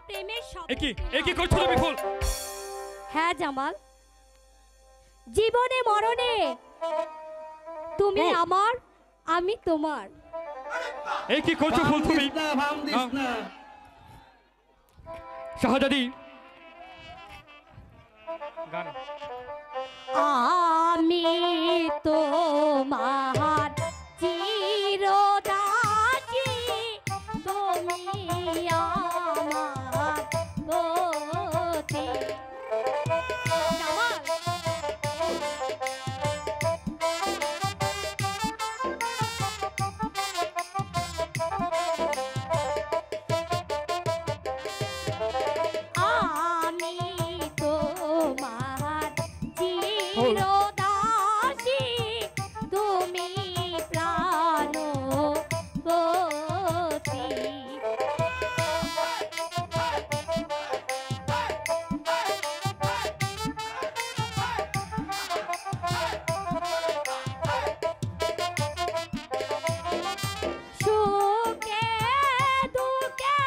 প্রেমের একি একি করছো তুমি ফুল? হ্যাঁ জামাল, জীবনে মরণে তুমি আমার, আমি তোমার। একি করছো ফুল তুমি? শাহজাদি গান। আমি তোমার চিরদাসী, তুমি আমার পতি। জামাল, আমি তোমার চিরদাসী, তুমি প্রাণপতি। সুখে দুঃখে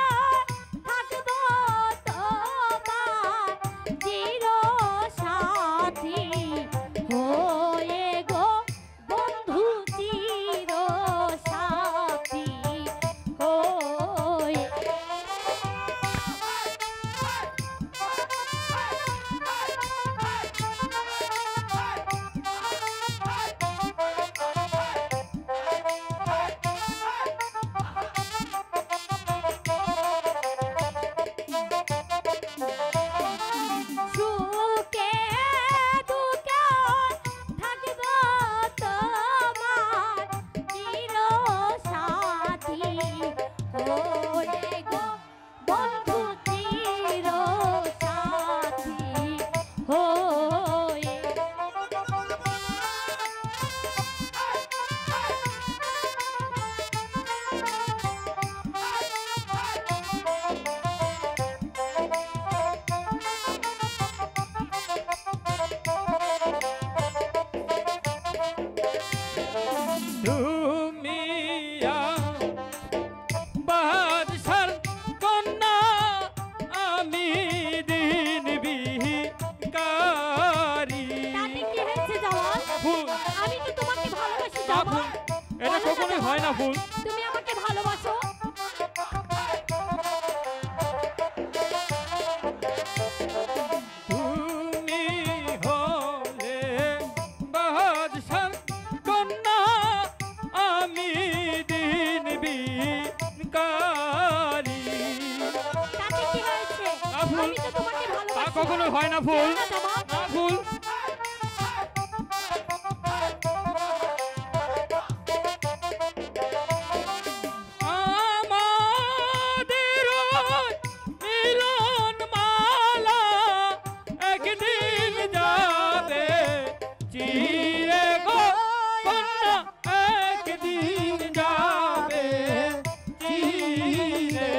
থাকবো তোমার চিরসাথী হয়ে গো বন্ধু, চিরসাথী হয়ে। সুখে দুঃখে থাকবো তোমার চিরসাথী হয়ে গো বন্ধু, চিরসাথী হয়ে। তুমি বাদশার কন্যা, আমি দিন বিকারি। তাতে কি হয়েছে জামাল? ফুল আমি তো তোমাকে ভালোবাসি না জামাল। ফুল, এটা কখনোই হয় না ফুল। তুমি আমাকে ভালোবাসো? তুমি হলে বাদশার কন্যা, আমি দিন বিকারি। তাতে কি হয়েছে? না ফুল, আমি তো তোমাকে তা ভালোবাসি। কখনো হয় না ফুল। না জামাল। না ফুল। আমাদের মিলন মালা একদিন যাবে চিরে গো কন্যা, একদিন যাবে চিরে।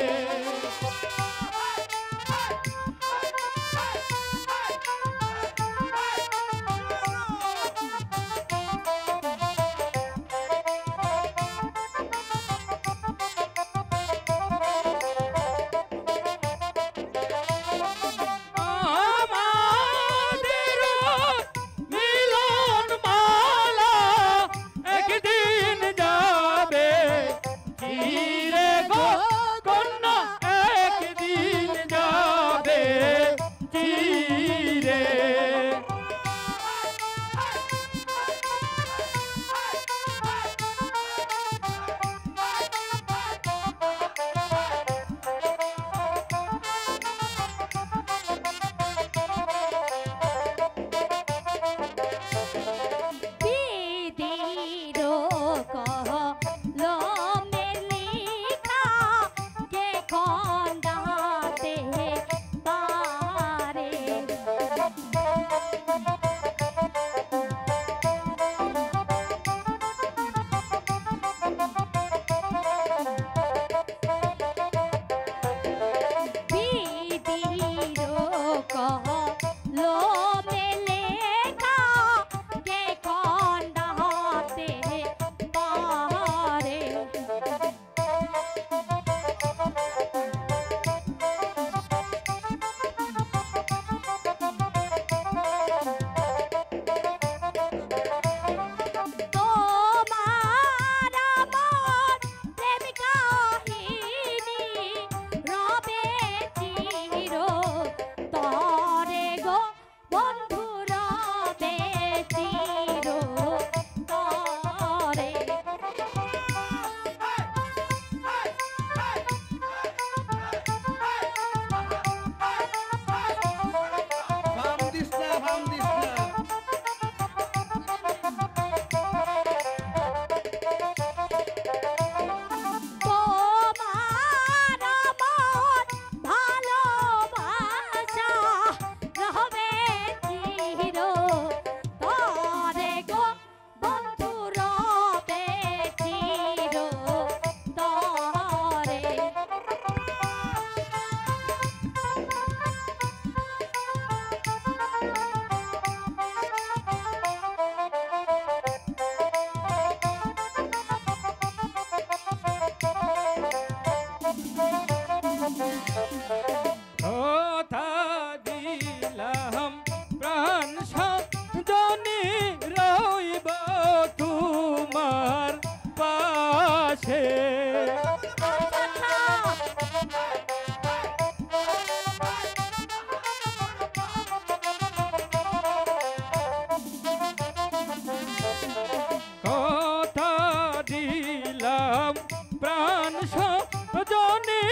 রজনী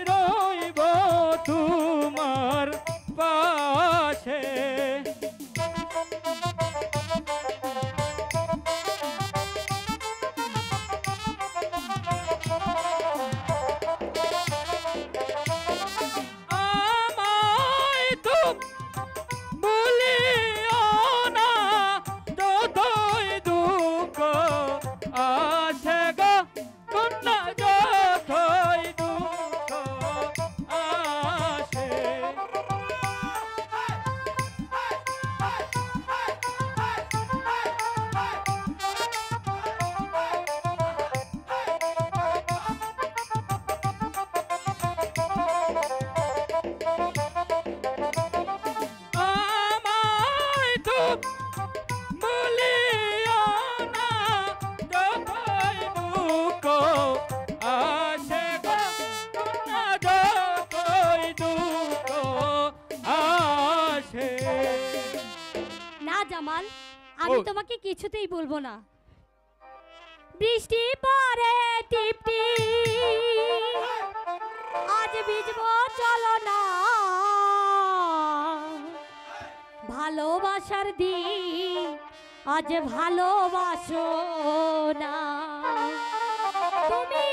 রইব তোমার পাশে। আমায় তুমি ভুলিও না, যতই দুঃখ আসে গো কন্যা, যতই দুঃখ আসে। আমায় তুমি ভুলিও না, যতই দুঃখ আসে গো কন্যা, যতই দুঃখ আসে। না জামাল, আমি ও। তোমাকে কিছুতেই বলবো না। বৃষ্টি পড়ে টিপটি, আজ ভিজবো চলো না। ভালোবাসার দিন আজ ভালোবাসো না। তুমি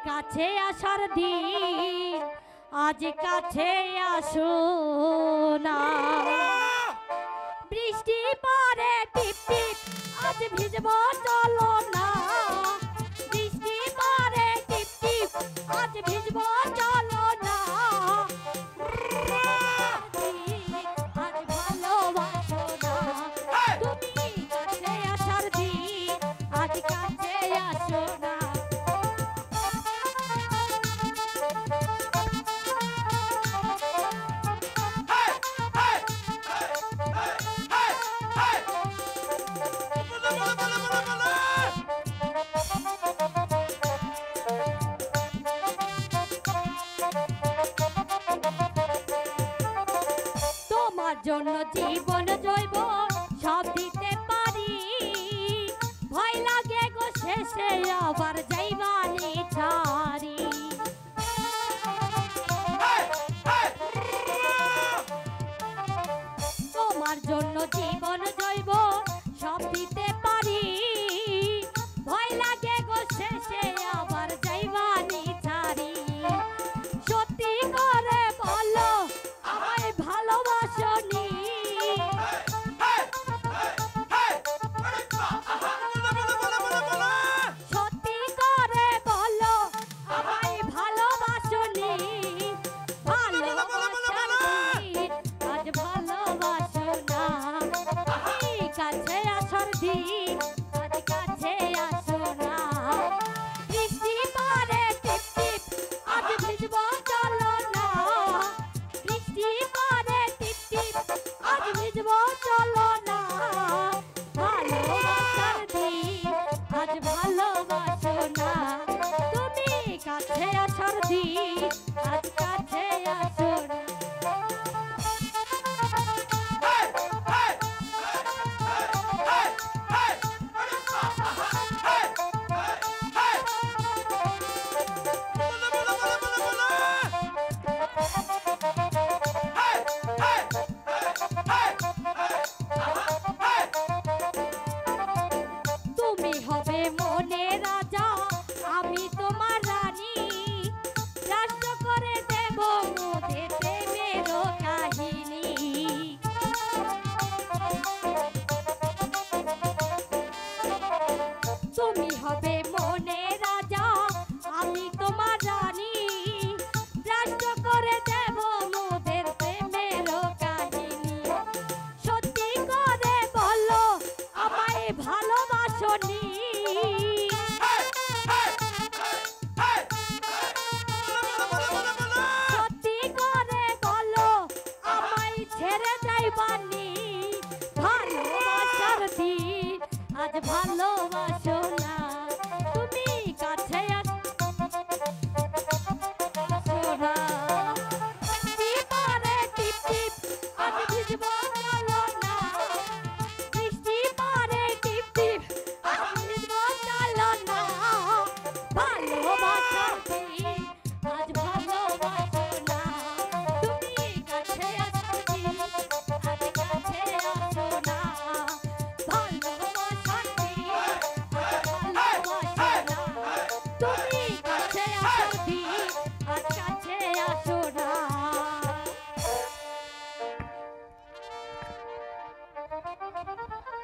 কাছে আসার দিন আজ কাছে আসো না। বৃষ্টি পড়ে টিপ টিপ, আজ ভিজবো চলো না। বৃষ্টি পড়ে টিপ টিপ, আজ ভিজবো চলো না। আজ ভালোবাসো না। তুমি কাছে আসার দিন আজ কাছে আসো না। তোমার জন্য জীবন জৈব সব দিতে পারি। ভয় লাগে গো শেষে আবার যাইবানি ছাড়ি। তোমার জন্য জীবন জৈব সব দিতে পারি। ভয় লাগে গো শেষে আবার যাইবানি ছাড়ি। সত্যি করে বলো আমায় ভালোবাসনি। সত্যি করে বলো আমায় ভালোবাসনি। ভালোবাসার দিন আজ ভালোবাসো না। তুমি কাছে আসার দিন আজ কাছে আসো না। বৃষ্টি পড়ে টিপ টিপ, আজ ভিজবো চলো না। বৃষ্টি পড়ে টিপ টিপ, আজ ভিজবো চলো না। ভালোবাসার দিন আজ ভালোবাসো না। তুমি কাছে আসার দিন আজ কাছে আসো না। তুমি হবে মনে রাজা, আমি তোমার রানী। রাষ্ট্র করে দেব মোদের প্রেমের কাহিনী। তুমি হবে মনে রাজা, আমি তোমার রানী। রাষ্ট্র করে দেব মোদের প্রেমের কাহিনী। সত্যি করে বলো আমায় ভালোবাসনি। সত্যি করে বলো আমায় ছেড়ে যাইবানি। ভালোবাসার দিন আজ ভালো